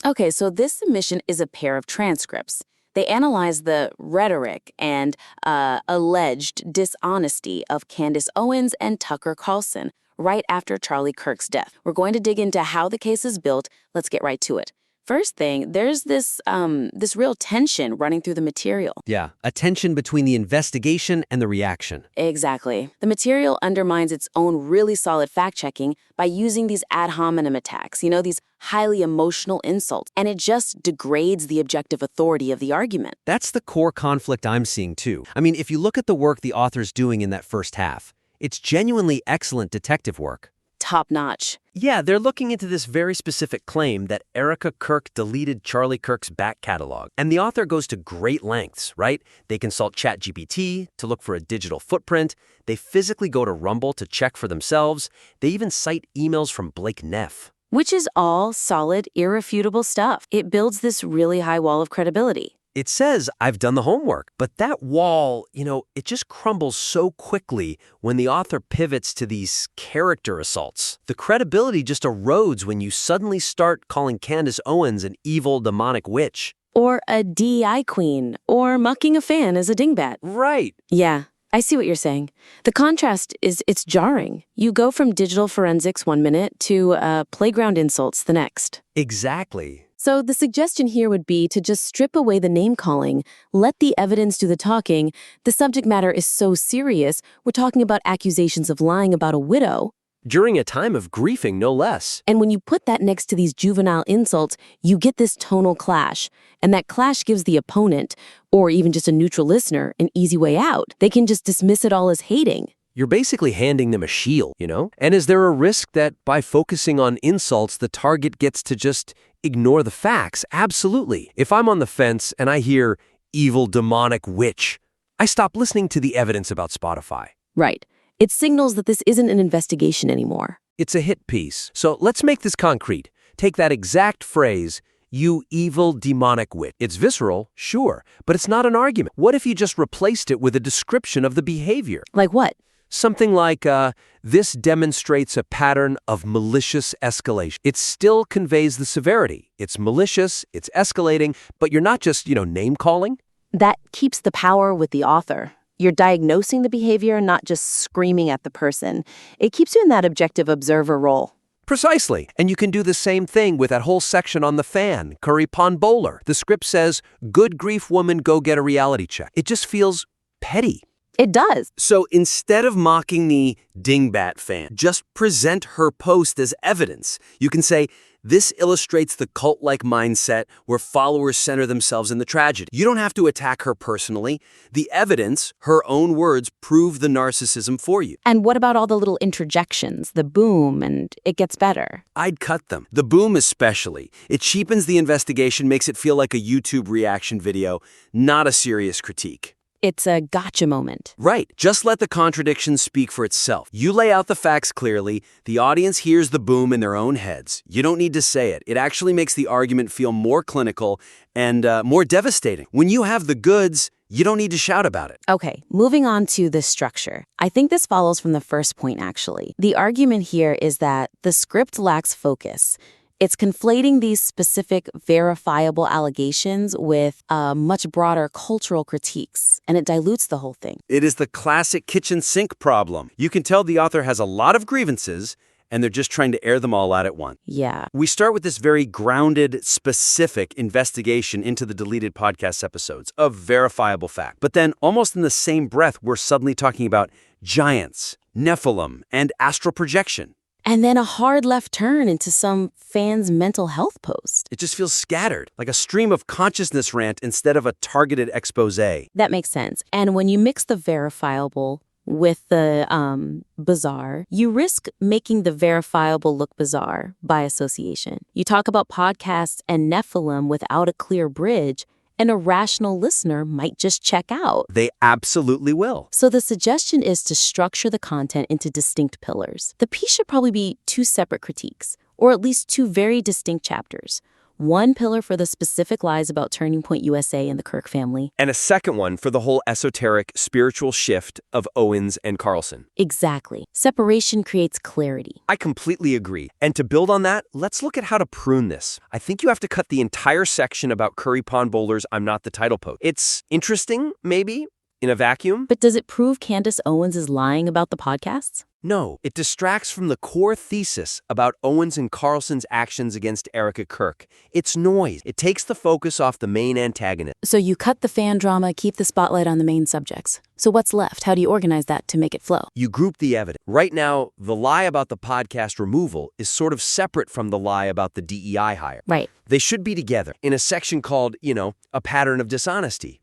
Okay, so this submission is a pair of transcripts. They analyze the rhetoric and alleged dishonesty of Candace Owens and Tucker Carlson right after Charlie Kirk's death. We're going to dig into how the case is built. Let's get right to it. First thing, there's this real tension running through the material. Yeah, a tension between the investigation and the reaction. Exactly. The material undermines its own really solid fact-checking by using these ad hominem attacks, these highly emotional insults, and it just degrades the objective authority of the argument. That's the core conflict I'm seeing too. I mean, if you look at the work the author's doing in that first half, it's genuinely excellent detective work. Top-notch. Yeah, they're looking into this very specific claim that Erica Kirk deleted Charlie Kirk's back catalog. And the author goes to great lengths, right? They consult ChatGPT to look for a digital footprint. They physically go to Rumble to check for themselves. They even cite emails from Blake Neff. Which is all solid, irrefutable stuff. It builds this really high wall of credibility. It says, I've done the homework, but that wall, it just crumbles so quickly when the author pivots to these character assaults. The credibility just erodes when you suddenly start calling Candace Owens an evil, demonic witch. Or a DEI queen, or mucking a fan as a dingbat. Right. Yeah, I see what you're saying. The contrast it's jarring. You go from digital forensics 1 minute to playground insults the next. Exactly. So the suggestion here would be to just strip away the name-calling, let the evidence do the talking. The subject matter is so serious, we're talking about accusations of lying about a widow. During a time of grieving, no less. And when you put that next to these juvenile insults, you get this tonal clash. And that clash gives the opponent, or even just a neutral listener, an easy way out. They can just dismiss it all as hating. You're basically handing them a shield, And is there a risk that by focusing on insults, the target gets to just ignore the facts? Absolutely. If I'm on the fence and I hear evil, demonic witch, I stop listening to the evidence about Spotify. Right. It signals that this isn't an investigation anymore. It's a hit piece. So let's make this concrete. Take that exact phrase, you evil, demonic witch. It's visceral, sure, but it's not an argument. What if you just replaced it with a description of the behavior? Like what? Something like, this demonstrates a pattern of malicious escalation. It still conveys the severity. It's malicious, it's escalating, but you're not just, name-calling. That keeps the power with the author. You're diagnosing the behavior, not just screaming at the person. It keeps you in that objective observer role. Precisely. And you can do the same thing with that whole section on the fan, Curry Pond Bowler. The script says, good grief woman, go get a reality check. It just feels petty. It does. So instead of mocking the dingbat fan, just present her post as evidence. You can say, this illustrates the cult-like mindset where followers center themselves in the tragedy. You don't have to attack her personally. The evidence, her own words, prove the narcissism for you. And what about all the little interjections, the boom, and it gets better? I'd cut them. The boom especially. It cheapens the investigation, makes it feel like a YouTube reaction video, not a serious critique. It's a gotcha moment. Right. Just let the contradiction speak for itself. You lay out the facts clearly. The audience hears the boom in their own heads. You don't need to say it. It actually makes the argument feel more clinical and more devastating. When you have the goods, you don't need to shout about it. Okay, moving on to the structure. I think this follows from the first point, actually. The argument here is that the script lacks focus. It's conflating these specific verifiable allegations with much broader cultural critiques, and it dilutes the whole thing. It is the classic kitchen sink problem. You can tell the author has a lot of grievances, and they're just trying to air them all out at once. Yeah. We start with this very grounded, specific investigation into the deleted podcast episodes of verifiable fact. But then, almost in the same breath, we're suddenly talking about giants, Nephilim, and astral projection. And then a hard left turn into some fan's mental health post. It just feels scattered, like a stream of consciousness rant instead of a targeted expose. That makes sense. And when you mix the verifiable with the bizarre, you risk making the verifiable look bizarre by association. You talk about podcasts and Nephilim without a clear bridge, and a rational listener might just check out. They absolutely will. So the suggestion is to structure the content into distinct pillars. The piece should probably be 2 separate critiques, or at least 2 very distinct chapters. One pillar for the specific lies about Turning Point USA and the Kirk family. And a second one for the whole esoteric spiritual shift of Owens and Carlson. Exactly. Separation creates clarity. I completely agree. And to build on that, let's look at how to prune this. I think you have to cut the entire section about Curry Pond Bowler's I'm Not the Title post. It's interesting, maybe, in a vacuum. But does it prove Candace Owens is lying about the podcasts? No, it distracts from the core thesis about Owens and Carlson's actions against Erica Kirk. It's noise. It takes the focus off the main antagonist. So you cut the fan drama, keep the spotlight on the main subjects. So what's left? How do you organize that to make it flow? You group the evidence. Right now, the lie about the podcast removal is sort of separate from the lie about the DEI hire. Right. They should be together in a section called, a pattern of dishonesty.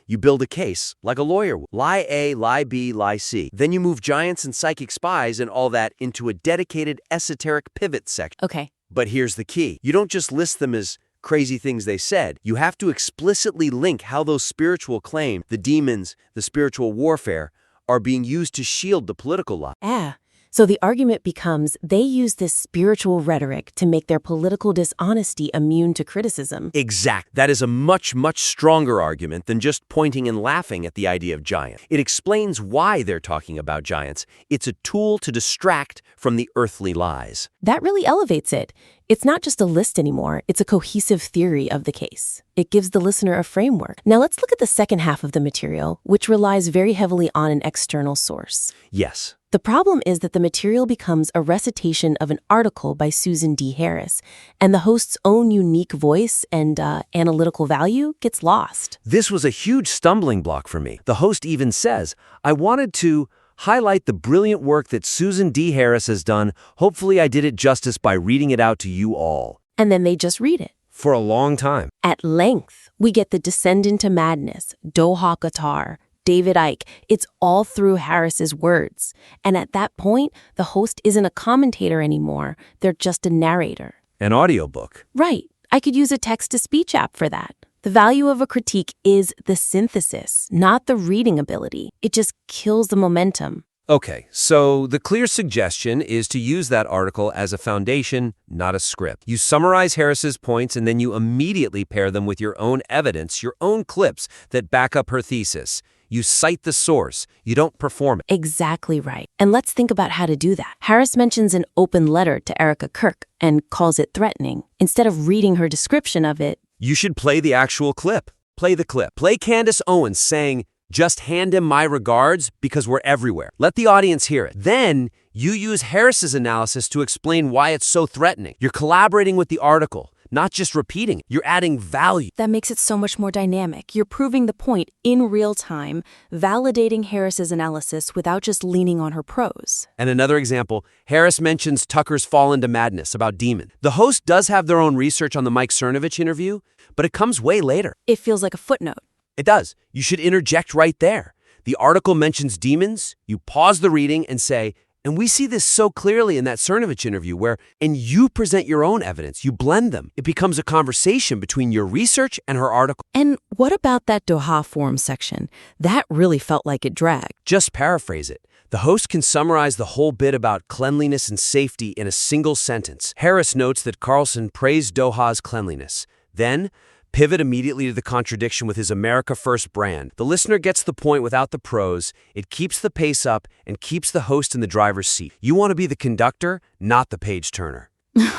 You build a case, like a lawyer. Lie A, lie B, lie C. Then you move giants and psychic spies and all that into a dedicated esoteric pivot section. Okay. But here's the key. You don't just list them as crazy things they said. You have to explicitly link how those spiritual claims, the demons, the spiritual warfare, are being used to shield the political lie. So the argument becomes they use this spiritual rhetoric to make their political dishonesty immune to criticism. Exact. That is a much, much stronger argument than just pointing and laughing at the idea of giant. It explains why they're talking about giants. It's a tool to distract from the earthly lies. That really elevates it. It's not just a list anymore, it's a cohesive theory of the case. It gives the listener a framework. Now let's look at the second half of the material, which relies very heavily on an external source. Yes. The problem is that the material becomes a recitation of an article by Susan D. Harris, and the host's own unique voice and analytical value gets lost. This was a huge stumbling block for me. The host even says, I wanted to highlight the brilliant work that Susan D. Harris has done. Hopefully I did it justice by reading it out to you all. And then they just read it. For a long time. At length, we get the descend into madness, Doha Qatar, David Icke. It's all through Harris's words. And at that point, the host isn't a commentator anymore. They're just a narrator. An audiobook. Right. I could use a text-to-speech app for that. The value of a critique is the synthesis, not the reading ability. It just kills the momentum. Okay, so the clear suggestion is to use that article as a foundation, not a script. You summarize Harris's points and then you immediately pair them with your own evidence, your own clips that back up her thesis. You cite the source. You don't perform it. Exactly right. And let's think about how to do that. Harris mentions an open letter to Erica Kirk and calls it threatening. Instead of reading her description of it, you should play the actual clip. Play the clip. Play Candace Owens saying, just hand him my regards because we're everywhere. Let the audience hear it. Then you use Harris's analysis to explain why it's so threatening. You're collaborating with the article, not just repeating it. You're adding value. That makes it so much more dynamic. You're proving the point in real time, validating Harris's analysis without just leaning on her prose. And another example, Harris mentions Tucker's fall into madness about demon. The host does have their own research on the Mike Cernovich interview, but it comes way later. It feels like a footnote. It does. You should interject right there. The article mentions demons. You pause the reading and say, and we see this so clearly in that Cernovich interview and you present your own evidence. You blend them. It becomes a conversation between your research and her article. And what about that Doha Forum section? That really felt like it dragged. Just paraphrase it. The host can summarize the whole bit about cleanliness and safety in a single sentence. Harris notes that Carlson praised Doha's cleanliness. Then, pivot immediately to the contradiction with his America First brand. The listener gets the point without the prose. It keeps the pace up and keeps the host in the driver's seat. You want to be the conductor, not the page turner.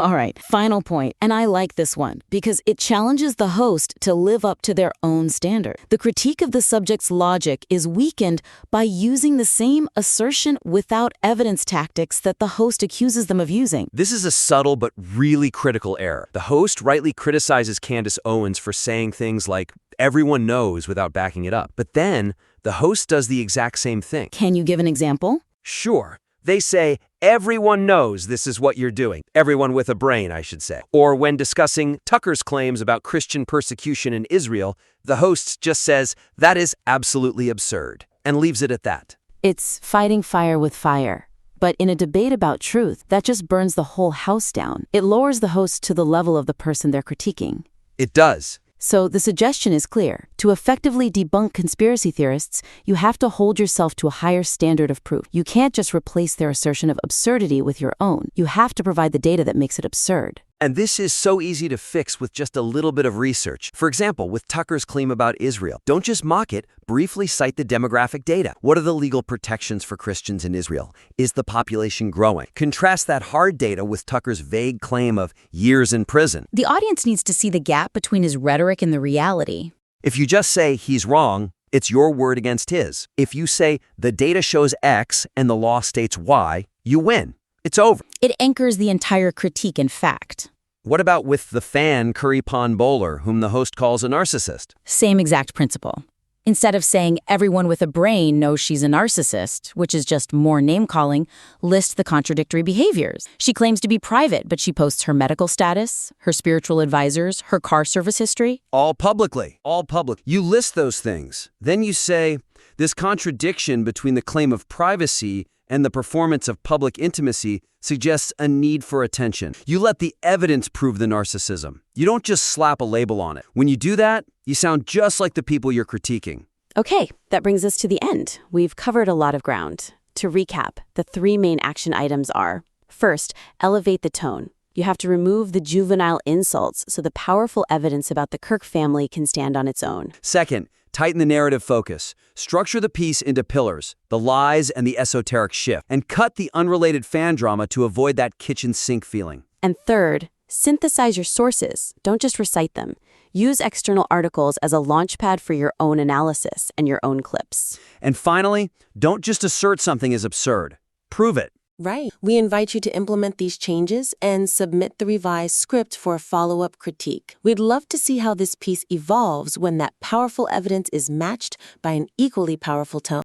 All right, final point, and I like this one because it challenges the host to live up to their own standard. The critique of the subject's logic is weakened by using the same assertion without evidence tactics that the host accuses them of using. This is a subtle but really critical error. The host rightly criticizes Candace Owens for saying things like, everyone knows without backing it up. But then, the host does the exact same thing. Can you give an example? Sure. They say, everyone knows this is what you're doing. Everyone with a brain, I should say. Or when discussing Tucker's claims about Christian persecution in Israel, the host just says, that is absolutely absurd, and leaves it at that. It's fighting fire with fire. But in a debate about truth, that just burns the whole house down. It lowers the host to the level of the person they're critiquing. It does. So the suggestion is clear. To effectively debunk conspiracy theorists, you have to hold yourself to a higher standard of proof. You can't just replace their assertion of absurdity with your own. You have to provide the data that makes it absurd. And this is so easy to fix with just a little bit of research. For example, with Tucker's claim about Israel, don't just mock it, briefly cite the demographic data. What are the legal protections for Christians in Israel? Is the population growing? Contrast that hard data with Tucker's vague claim of years in prison. The audience needs to see the gap between his rhetoric and the reality. If you just say he's wrong, it's your word against his. If you say the data shows X and the law states Y, you win. It's over. It anchors the entire critique in fact. What about with the fan Curry Pond Bowler, whom the host calls a narcissist? Same exact principle. Instead of saying everyone with a brain knows she's a narcissist, which is just more name-calling, list the contradictory behaviors. She claims to be private, but she posts her medical status, her spiritual advisors, her car service history. All publicly. All public. You list those things. Then you say, this contradiction between the claim of privacy and the performance of public intimacy suggests a need for attention. You let the evidence prove the narcissism. You don't just slap a label on it. When you do that, you sound just like the people you're critiquing. Okay, that brings us to the end. We've covered a lot of ground. To recap, the 3 main action items are: first, elevate the tone. You have to remove the juvenile insults so the powerful evidence about the Kirk family can stand on its own. Second, tighten the narrative focus. Structure the piece into pillars, the lies and the esoteric shift, and cut the unrelated fan drama to avoid that kitchen sink feeling. And third, synthesize your sources. Don't just recite them. Use external articles as a launchpad for your own analysis and your own clips. And finally, don't just assert something is absurd. Prove it. Right. We invite you to implement these changes and submit the revised script for a follow-up critique. We'd love to see how this piece evolves when that powerful evidence is matched by an equally powerful tone.